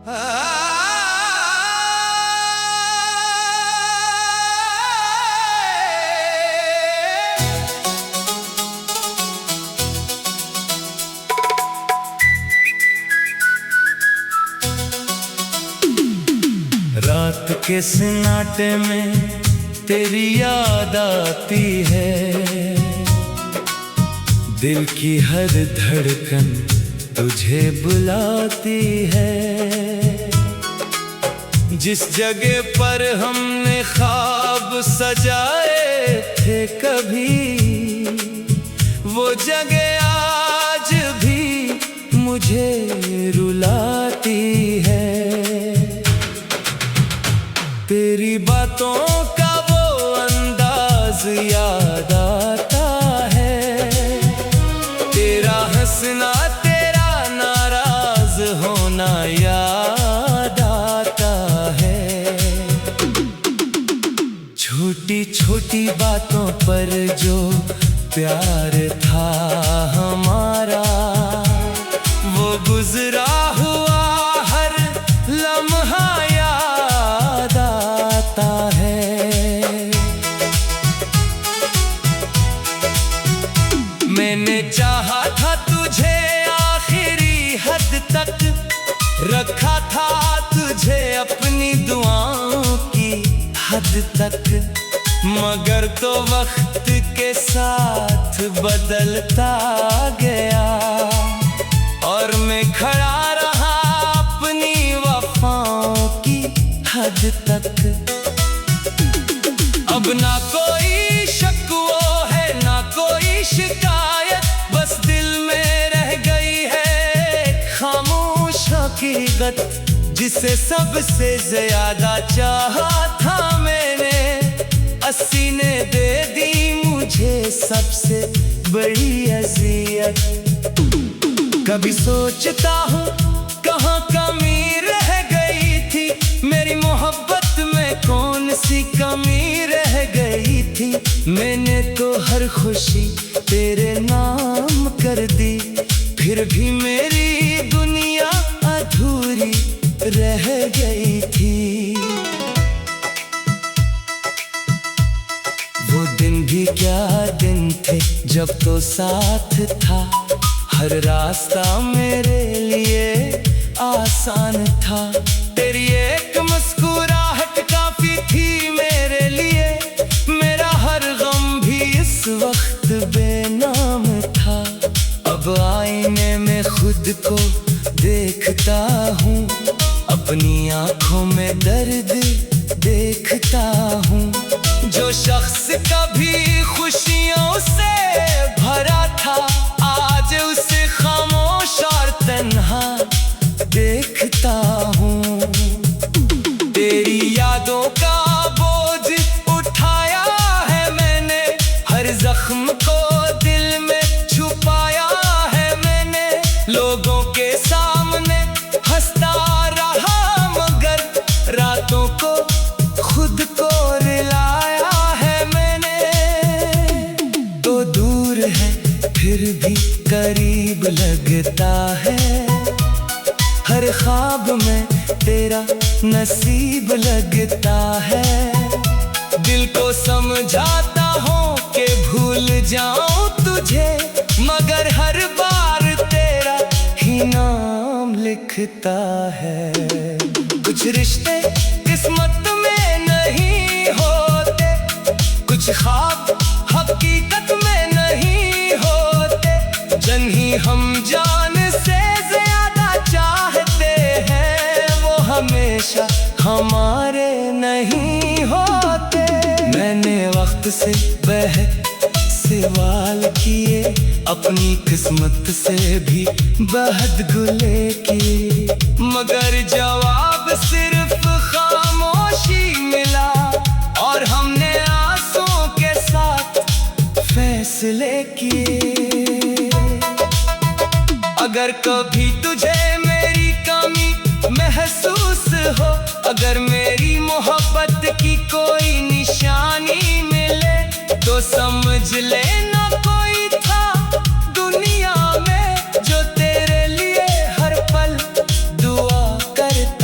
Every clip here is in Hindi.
रात के सन्नाटे में तेरी याद आती है, दिल की हर धड़कन तुझे बुलाती है। जिस जगह पर हमने ख्वाब सजाए थे कभी, वो जगह आज भी मुझे रुलाती है। तेरी बातों का वो अंदाज याद आता है, तेरा हंसना तेरा नाराज होना याद आता है। छोटी छोटी बातों पर जो प्यार था हमारा, वो गुजरा हुआ हर लम्हा याद आता है। मैंने चाहा था तुझे आखिरी हद तक, रखा था तुझे अपनी दुआओं की हद तक, मगर तो वक्त के साथ बदलता गया और मैं खड़ा रहा अपनी वफाओं की हद तक। अब ना कोई शिकवा है ना कोई शिकायत, बस दिल में रह गई है खामोश हकीकत, जिसे सबसे ज्यादा चाहा था मैंने, 80 ने दे दी मुझे सबसे बड़ी अज़ियत। कभी सोचता हूँ कहाँ कमी रह गई थी, मेरी मोहब्बत में कौन सी कमी रह गई थी। मैंने तो हर खुशी तेरे नाम कर दी, फिर भी मेरी दुनिया अधूरी रह गई थी। वो दिन भी क्या दिन थे जब तो साथ था, हर रास्ता मेरे लिए आसान था। तेरी एक मुस्कुराहट काफी थी मेरे लिए, मेरा हर गम भी इस वक्त बेनाम था। अब आईने में खुद को देखता हूँ, अपनी आंखों में दर्द देखता हूँ। जो शख्स कभी खुशियों से भरा था, आज उसे खामोश और तन्हा देखता हूँ। तेरी यादों का बोझ उठाया है मैंने, हर जख्म को दिल में छुपाया है मैंने। लोगों के सामने हंसता रहा मगर रातों को खुद को रुलाया है मैंने। तो दूर है फिर भी करीब लगता है, हर ख्वाब में तेरा नसीब लगता है। दिल को समझाता हूँ कि भूल जाऊं तुझे, मगर हर बार तेरा ही नाम लिखता है। कुछ रिश्ते किस्मत में नहीं होते, कुछ ख्वाब हकीकत में नहीं होते, जन ही हम जान से ज्यादा चाहते हैं, वो हमेशा हमारे नहीं होते। मैंने वक्त से सवाल किए, अपनी किस्मत से भी बदगुले की, मगर जवाब सिर्फ खामोशी मिला और हमने आंसुओं के साथ फैसले किए। अगर कभी तुझे मेरी कमी महसूस हो, अगर मेरी मोहब्बत की कोई निशानी मिले, तो समझ लेना कोई था दुनिया में जो तेरे लिए हर पल दुआ करता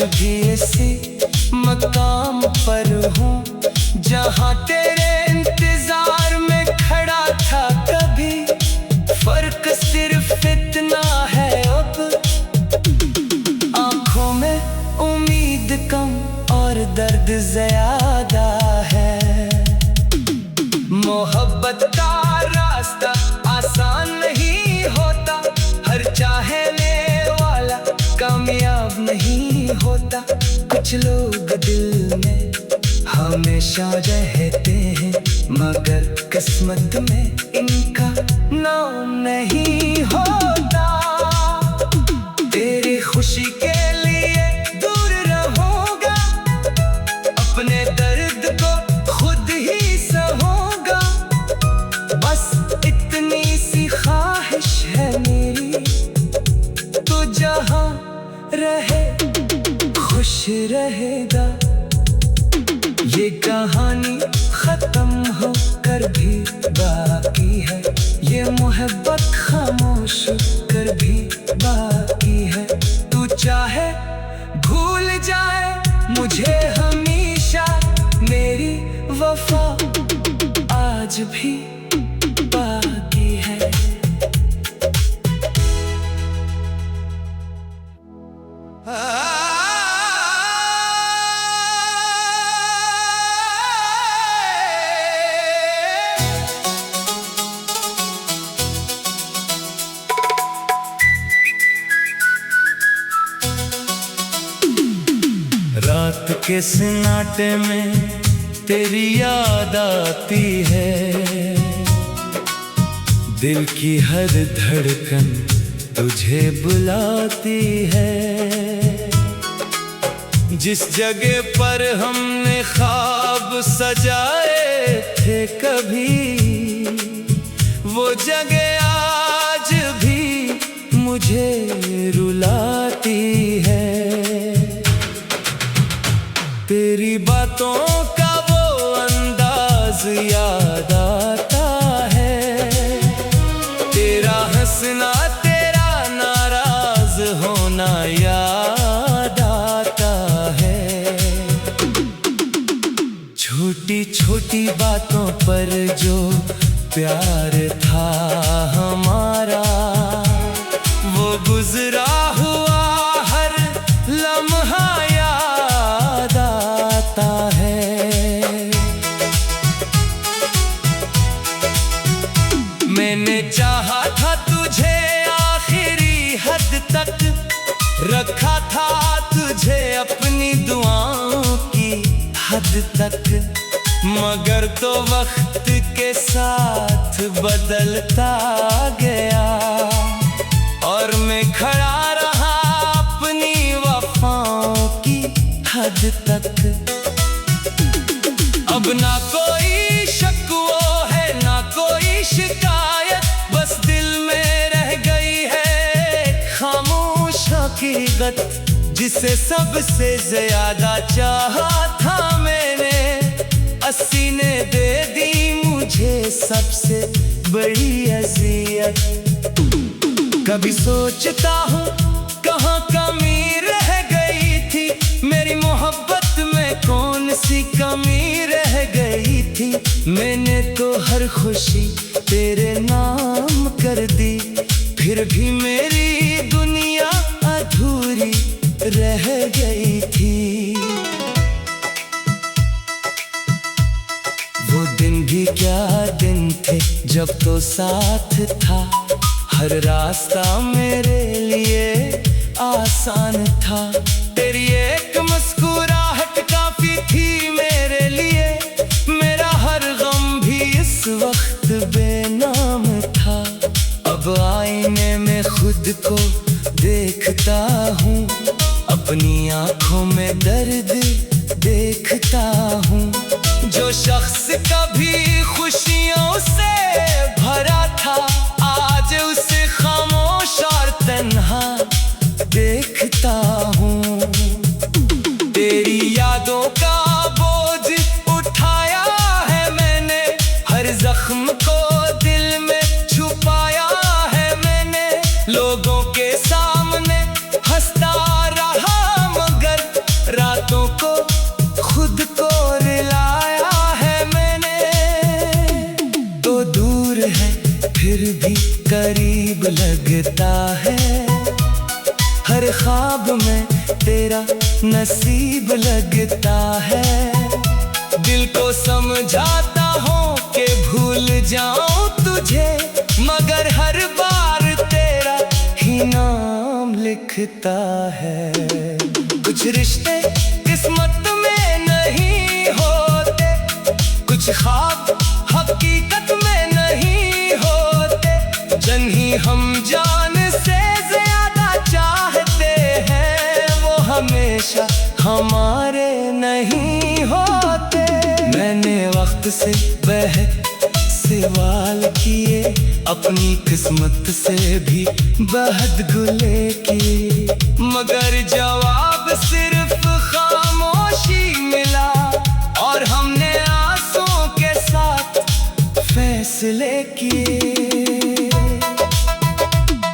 आज भी इसी मकाम पर हूँ जहाँ तेरे इंतजार में खड़ा था कभी। फर्क सिर्फ इतना है अब आंखों में उम्मीद कम और दर्द ज्यादा है। मोहब्बत का रास्ता आसान नहीं होता, हर चाहने वाला कामयाब नहीं होता। कुछ लोग दिल में हमेशा रहते हैं मगर किस्मत में इनका नाम नहीं होता। तेरी खुशी के लिए दूर रहूंगा, अपने दर्द को खुद ही सहूंगा। बस इतनी सी ख्वाहिश है मेरी, तू जहाँ रहे खुश रहेगा। ये कहानी खत्म होकर भी बाकी है, ये मोहब्बत खामोश कर भी बाकी है। तू चाहे भूल जाए मुझे हमेशा, मेरी वफा आज भी बाकी है। रात के सन्नाटे में तेरी याद आती है, दिल की हर धड़कन तुझे बुलाती है। जिस जगह पर हमने ख्वाब सजाए थे कभी, वो जगह आज भी मुझे रुलाती है। तेरी बातों का वो अंदाज याद आता है, तेरा हंसना तेरा नाराज होना याद आता है। छोटी छोटी बातों पर जो प्यार था हमारा, वो गुजरा हुआ हर लम्हा याद आता है। मैंने चाहा था तुझे आखिरी हद तक, रखा था तुझे अपनी दुआओं की हद तक। मगर तो वक्त के साथ बदलता गया और मैं खड़ा रहा अपनी वफाओं की हद तक। अब ना कोई शिकवा है ना कोई शिकायत, बस दिल में रह गई है खामोश हकीकत। जिसे सबसे ज्यादा चाहा था मैंने, 80 ने दे दी मुझे सबसे बड़ी अज़ियत। कभी सोचता हूँ कहाँ कमी रह गई थी, मेरी मोहब्बत में कौन सी कमी रह गई थी। मैंने तो हर खुशी तेरे नाम कर दी, फिर भी मेरी दुनिया अधूरी रह गई थी। वो दिन भी क्या दिन थे जब तो साथ था, हर रास्ता मेरे लिए आसान था। तेरी एक मुस्कुराहट काफी थी मेरे लिए, मेरा हर गम भी इस वक्त बेनाम था। अब आईने में खुद को देखता हूँ, अपनी आंखों में दर्द देखता हूँ। जो शख्स कभी खुशियों से भरा था, आज उसे खामोश और तन्हा देखता हूँ। तेरी यादों का बोझ उठाया है मैंने, हर जख्म को दिल में छुपाया है मैंने। लोगों के सामने हंसता रहा मगर नसीब लगता है, हर ख्वाब में तेरा नसीब लगता है। दिल को समझाता हूँ कि भूल जाऊं तुझे, मगर हर बार तेरा ही नाम लिखता है। कुछ रिश्ते किस्मत में नहीं होते, कुछ ख्वाब हकीकत में नहीं होते। जन ही हम जान से ज्यादा चाहते हैं, वो हमेशा हमारे नहीं होते। मैंने वक्त से सवाल किए, अपनी किस्मत से भी बदगुले की, मगर जवाब सिर्फ खामोशी मिला। और हमने आंसुओं के साथ फैसले किए।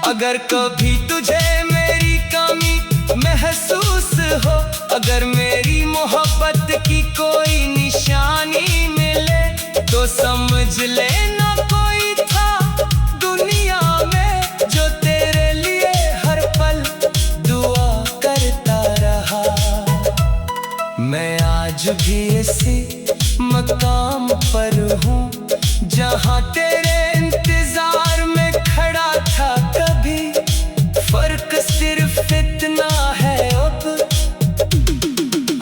अगर कभी तुझे मेरी कमी महसूस हो, अगर मेरी मोहब्बत की कोई निशानी मिले, तो समझ लेना कोई था दुनिया में जो तेरे लिए हर पल दुआ करता रहा। मैं आज भी इसी मकाम पर हूँ जहाँ तेरे इंतजार में खड़ा था कभी। फर्क सिर्फ इतना है, अब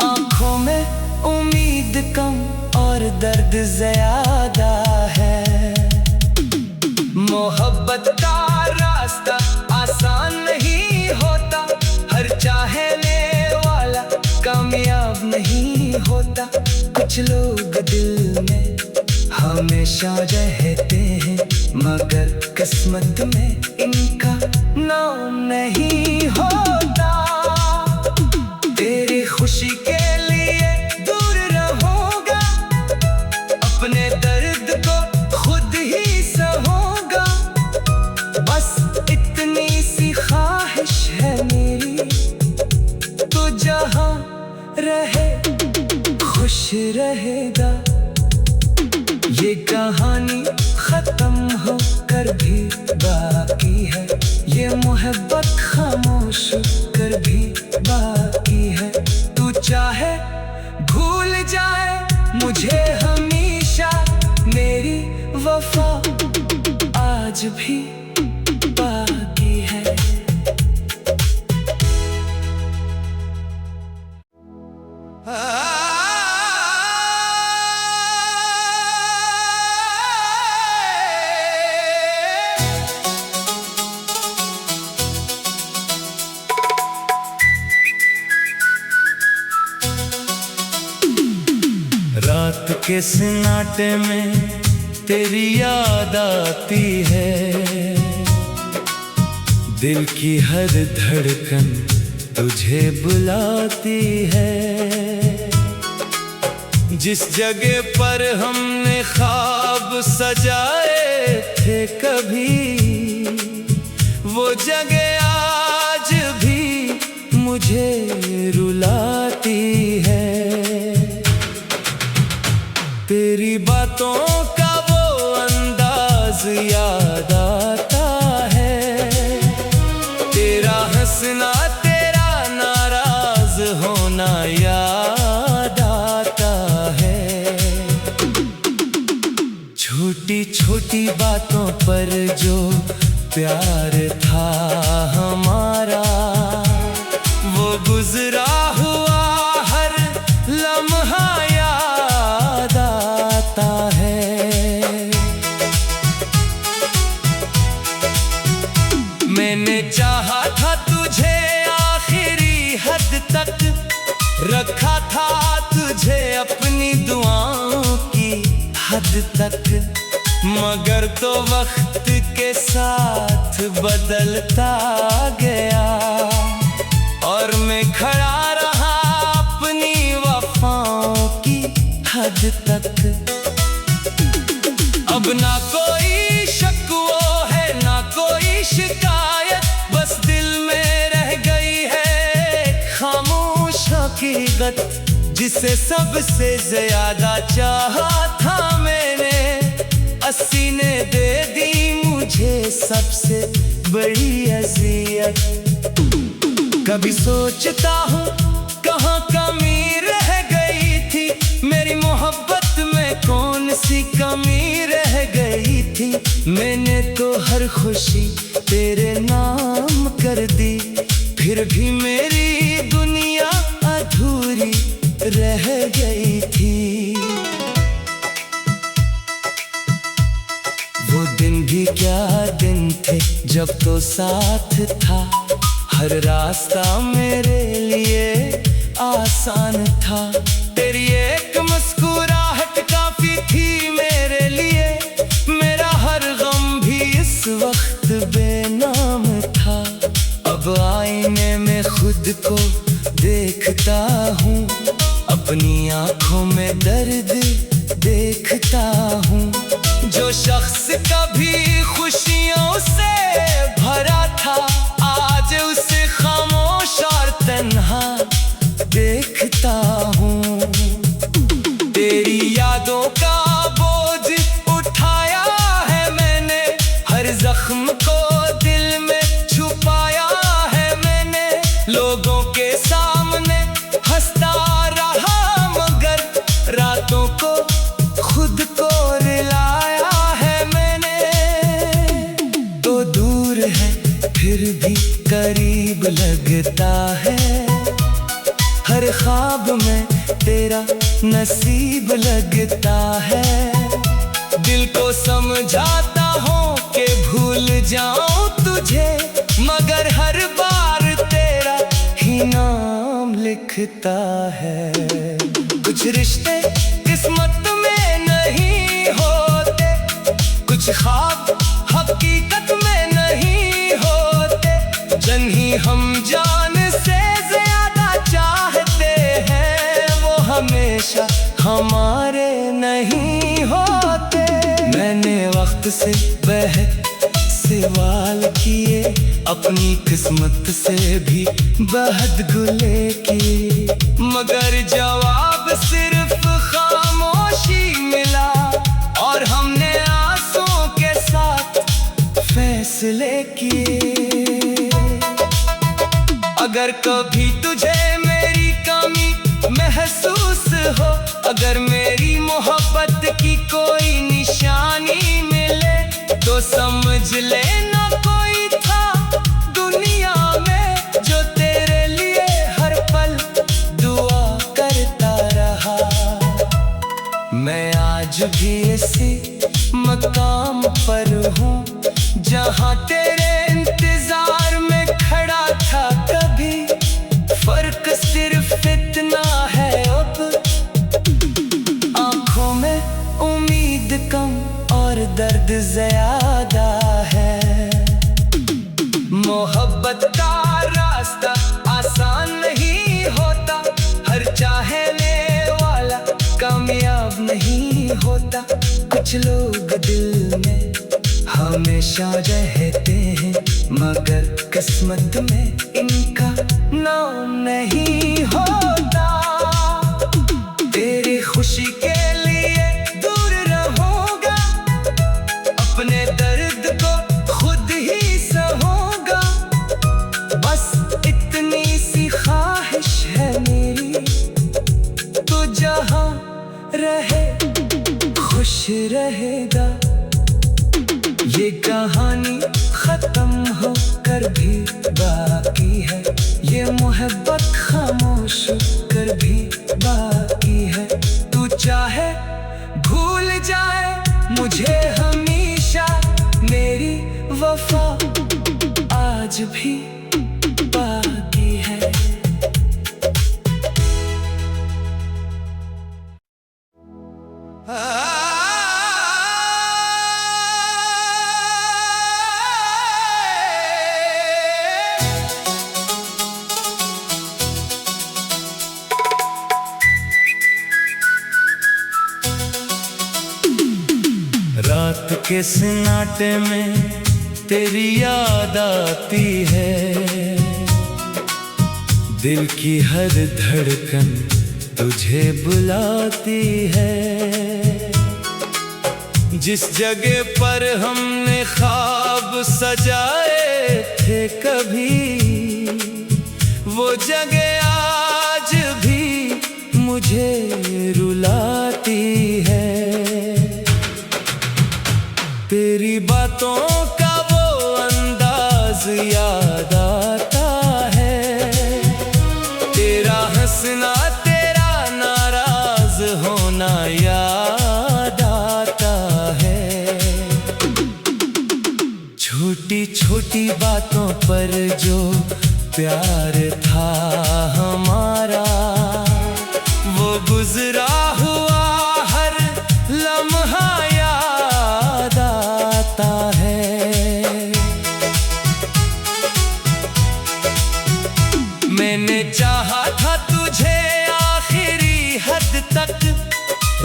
आंखों में उम्मीद कम और दर्द ज्यादा है। मोहब्बत का रास्ता आसान नहीं होता, हर चाहने वाला कामयाब नहीं होता। कुछ लोग दिल में हमेशा रहते हैं, मगर किस्मत में इनका नाम नहीं होता। तेरी खुशी के लिए दूर रहूंगा, अपने दर्द को खुद ही सहूंगा। बस इतनी सी ख्वाहिश है मेरी, तो जहां रहे खुश रहेगा। ये कहानी खत्म होकर भी बाकी है, ये मोहब्बत खामोश कर भी बाकी है। तू चाहे भूल जाए मुझे हमेशा, मेरी वफा आज भी बाकी है। रात के सन्नाटे में तेरी याद आती है, दिल की हर धड़कन तुझे बुलाती है। जिस जगह पर हमने ख्वाब सजाए थे कभी, वो जगह आज भी मुझे रुलाती है। तेरी बातों का वो अंदाज याद आता है, तेरा हंसना तेरा नाराज होना याद आता है। छोटी छोटी बातों पर जो प्यार था हमारा, वो गुजरा हुआ हर लम्हा मैंने चाहा था तुझे आखिरी हद तक, रखा था तुझे अपनी दुआओं की हद तक। मगर तो वक्त के साथ बदलता गया, और मैं खड़ा रहा अपनी वफाओं की हद तक। अब ना कोई शिकवा है ना कोई शिकायत, बस दिल में रह गई है खामोश हकीकत। जिसे सबसे ज्यादा चाहा था मैंने, 80 ने दे दी मुझे सबसे बड़ी अज़ियत। कभी सोचता हूँ कहाँ कमी रह गई थी, मेरी मोहब्बत में कौन सी कमी रह गई थी। मैंने तो हर खुशी तेरे नाम कर दी, फिर भी मेरी दुनिया अधूरी रह गई थी। वो दिन भी क्या दिन थे जब तो साथ था, हर रास्ता मेरे लिए आसान था। तेरी एक मुस्कुराहट काफी थी मेरे लिए, मेरा हर गम भी इस वक्त बेनाम था। अब आईने में खुद को देखता हूँ, अपनी आंखों में दर्द देखता हूँ। जो शख्स कभी खुशियों से भरा था, आज उसे खामोश और तन्हा देखता हूँ। तेरी यादों का बोझ उठाया है मैंने, हर जख्म को दिल में छुपाया है मैंने। लोगों के सामने हंसता रहा मगर रातों को खुद को रुलाया है मैंने। तो दूर है फिर भी करीब लगता है, हर ख्वाब में तेरा नसीब लगता है। दिल को समझाता हूँ कि भूल जाऊं तुझे, मगर हर बार तेरा ही नाम लिखता है। कुछ रिश्ते किस्मत में नहीं होते, कुछ ख्वाब हकीकत में नहीं होते। जन ही हम जान से ज्यादा चाहते हैं, वो हमेशा हमारे नहीं होते। मैंने वक्त से सवाल किए, अपनी किस्मत से भी बहुत गुले की, मगर जवाब सिर्फ खामोशी मिला। और हमने आंसुओं के साथ फैसले किए। अगर कभी तुझे मेरी कमी महसूस हो, अगर मेरी मोहब्बत की कोई निशानी मिले, तो समझ लेना कोई था दुनिया में जो तेरे लिए हर पल दुआ करता रहा। मैं आज भी इसी मकाम पर हूँ जहाँ तेरे इंतजार में खड़ा था कभी। फर्क सिर्फ इतना है, अब आंखों में उम्मीद कम और दर्द ज्यादा है। मोहब्बत का रास्ता आसान नहीं होता, हर चाहने वाला कामयाब नहीं होता। कुछ लोग दिल में हमेशा रहते हैं, मगर किस्मत में इनका नाम नहीं होता। तेरी खुशी के लिए दूर रहूंगा, अपने दर्द को खुद ही सहूंगा। बस इतनी सी ख्वाहिश है मेरी, तू जहाँ रहे खुश रहेगा। ये कहानी खत्म होकर भी बाकी है, ये मोहब्बत खामोश कर भी बाकी है। तू चाहे भूल जाए मुझे हमेशा, मेरी वफा आज भी बाकी है। रात के सन्नाटे में तेरी याद आती है, दिल की हर धड़कन तुझे बुलाती है। जिस जगह पर हमने ख्वाब सजाए कभी, वो जगह आज भी मुझे रुलाती है। तेरी बातों का वो अंदाज याद आता है, तेरा हंसना, तेरा नाराज होना याद आता है। छोटी छोटी बातों पर जो प्यार था हमारा, वो गुजरा हुआ हर लम्हा याद आता है। मैंने चाहा था तुझे आखिरी हद तक,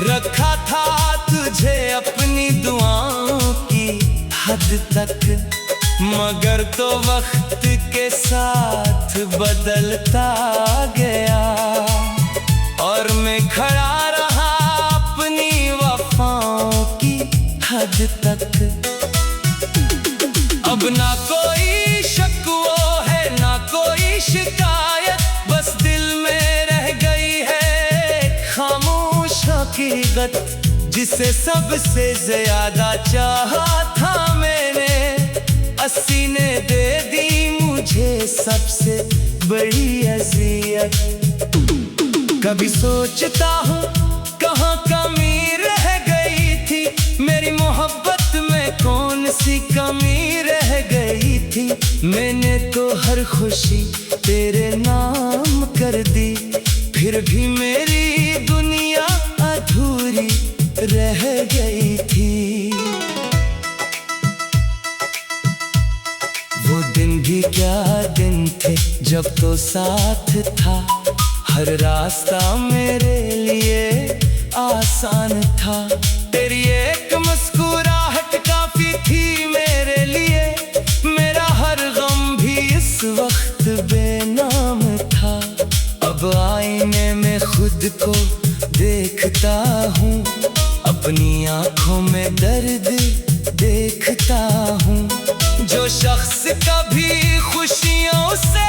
रखा था तुझे अपनी दुआओं की हद तक, मगर तो वक्त के साथ बदलता गया और मैं खड़ा रहा अपनी वफाओं की हद तक। अब ना कोई शिकवा है ना कोई शिकायत, बस दिल में रह गई है खामोश हकीकत, जिसे सबसे ज्यादा चाहा था मैंने, 80 ने दे दी मुझे सबसे बड़ी अज़ियत। कभी सोचता हूँ कहाँ कमी रह गई थी, मेरी मोहब्बत में कौन सी कमी रह गई थी। मैंने तो हर खुशी तेरे नाम कर दी, फिर भी मेरी दुनिया अधूरी रह गई थी। वो दिन भी क्या दिन थे जब तो साथ था, हर रास्ता मेरे लिए आसान था। तेरी एक मुस्कुराहट काफी थी मेरे लिए, मेरा हर गम भी इस वक्त बेनाम था। अब आईने में खुद को देखता हूँ, अपनी आंखों में दर्द देखता हूँ। जो शख्स कभी खुशियों से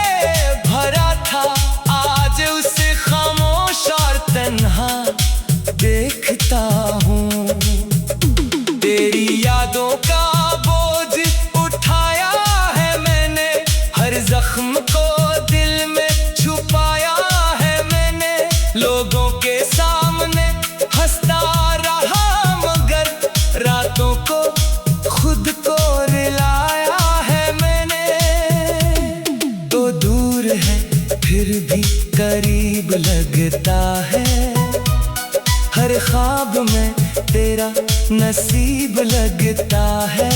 भरा था, आज उसे खामोश और तन्हा देखता हूँ। तेरी यादों का बोझ उठाया है मैंने, हर जख्म को दिल में छुपाया है मैंने। लोगों के सामने हंसता रहा मगर रातों को खुद को रुलाया है मैंने। तो दूर है फिर भी करीब लगता है, हर ख्वाब में तेरा नसीब लगता है।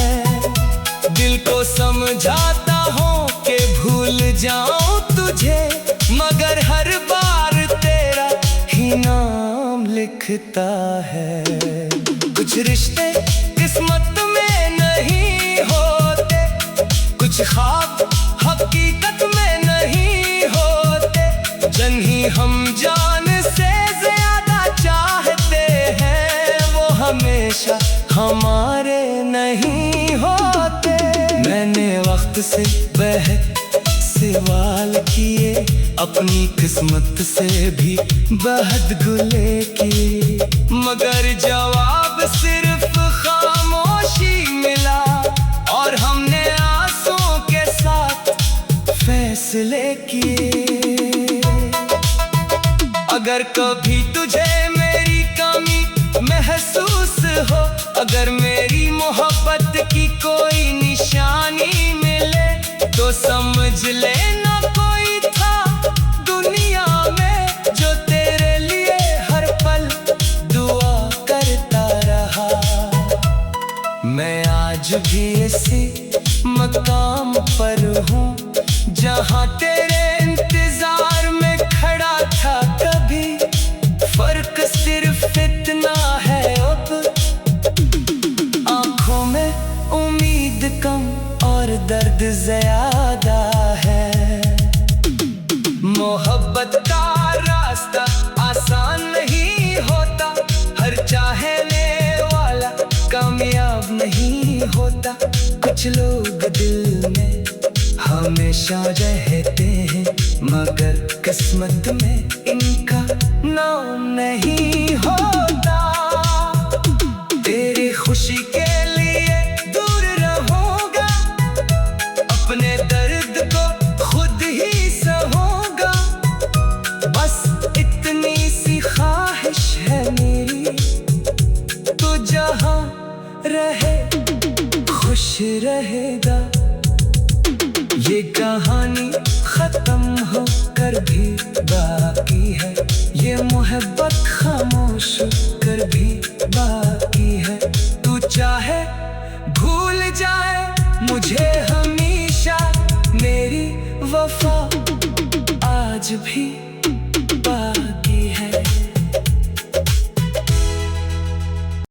दिल को समझाता हूँ कि भूल जाऊं तुझे, मगर हर बार तेरा ही नाम लिखता है। कुछ रिश्ते किस्मत में नहीं होते, कुछ ख्वाब हकीकत में नहीं होते। जन ही हम जान से ज्यादा चाहते हैं, वो हमेशा हमारे नहीं होते। मैंने वक्त से सवाल किए, अपनी किस्मत से भी बदगुले की, मगर जवाब सिर्फ खामोशी मिला। और हमने आंसुओं के साथ फैसले किए। अगर कभी तुझे मेरी कमी महसूस हो, अगर मेरी मोहब्बत की कोई निशानी मिले, तो समझ लेना कोई था दुनिया में जो तेरे लिए हर पल दुआ करता रहा। मैं आज भी इसी मकाम पर हूँ जहाँ तेरे इंतजार में खड़ा था कभी। फर्क सिर्फ इतना है, अब आंखों में उम्मीद कम और दर्द ज्यादा है। मोहब्बत का रास्ता आसान नहीं होता, हर चाहने वाला कामयाब नहीं होता। कुछ लोग दिल में हमेशा रहते हैं, मगर किस्मत में इनका नाम नहीं होता। तेरी खुशी के लिए दूर रहूंगा, अपने दर्द को खुद ही सहूंगा। बस इतनी सी ख्वाहिश है मेरी, तू जहां रहे खुश रहेगा। ये कहानी खत्म होकर भी बाकी है, ये मोहब्बत खामोश कर भी बाकी है। तू चाहे भूल जाए मुझे हमेशा, मेरी वफा आज भी